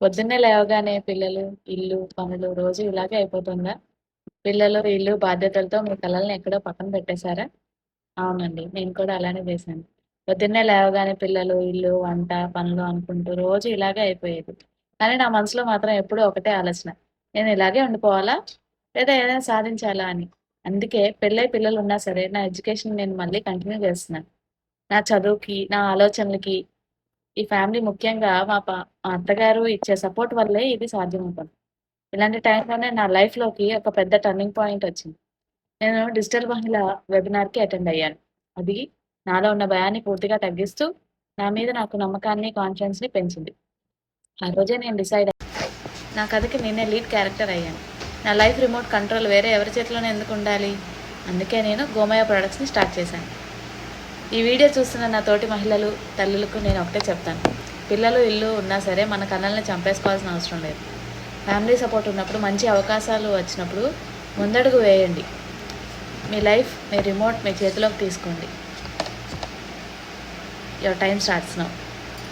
పొద్దున్నే లేవగానే పిల్లలు, ఇల్లు, పనులు రోజు ఇలాగే అయిపోతుందా? పిల్లలు, ఇల్లు, బాధ్యతలతో మీ కలల్ని ఎక్కడో పక్కన పెట్టేశారా? అవునండి. నేను కూడా అలానే చేశాను. పొద్దున్నే లేవగానే పిల్లలు, ఇల్లు, వంట, పనులు అనుకుంటూ రోజు ఇలాగే అయిపోయేది. కానీ నా మనసులో మాత్రం ఎప్పుడూ ఒకటే ఆలోచన. నేను ఇలాగే ఉండిపోవాలా? లేదా ఏదైనా సాధించాలా అని. అందుకే పెళ్ళై పిల్లలున్నా సరే నా ఎడ్యుకేషన్ నేను మళ్ళీ కంటిన్యూ చేస్తున్నాను. నా చదువుకి, నా ఆలోచనలకి ఈ ఫ్యామిలీ ముఖ్యంగా మా అత్తగారు ఇచ్చే సపోర్ట్ వల్లే ఇది సాధ్యమవుతుంది. ఇలాంటి టైంలోనే నా లైఫ్‌లోకి ఒక పెద్ద టర్నింగ్ పాయింట్ వచ్చింది. నేను డిజిటల్ మహిళ వెబినార్‌కి అటెండ్ అయ్యాను. అది నాలో ఉన్న భయాన్ని పూర్తిగా తగ్గిస్తూ, నా మీద నాకు నమ్మకాన్ని, కాన్ఫిడెన్స్‌ని పెంచింది. ఆ రోజే నేను డిసైడ్ నా కథకి నేనే లీడ్ క్యారెక్టర్ అయ్యాను. నా లైఫ్ రిమోట్ కంట్రోల్ వేరే ఎవరి చేతిలోనే ఎందుకు ఉండాలి? అందుకే నేను గోమయ ప్రొడక్ట్స్‌ని స్టార్ట్ చేశాను. ఈ వీడియో చూస్తున్న నా తోటి మహిళలు, తల్లులకు నేను ఒకటే చెప్తాను. పిల్లలు, ఇల్లు ఉన్నా సరే మన కలల్ని చంపేసుకోవాల్సిన అవసరం లేదు. ఫ్యామిలీ సపోర్ట్ ఉన్నప్పుడు, మంచి అవకాశాలు వచ్చినప్పుడు ముందడుగు వేయండి. మీ లైఫ్, మీ రిమోట్ మీ చేతిలోకి తీసుకోండి. Your time starts now.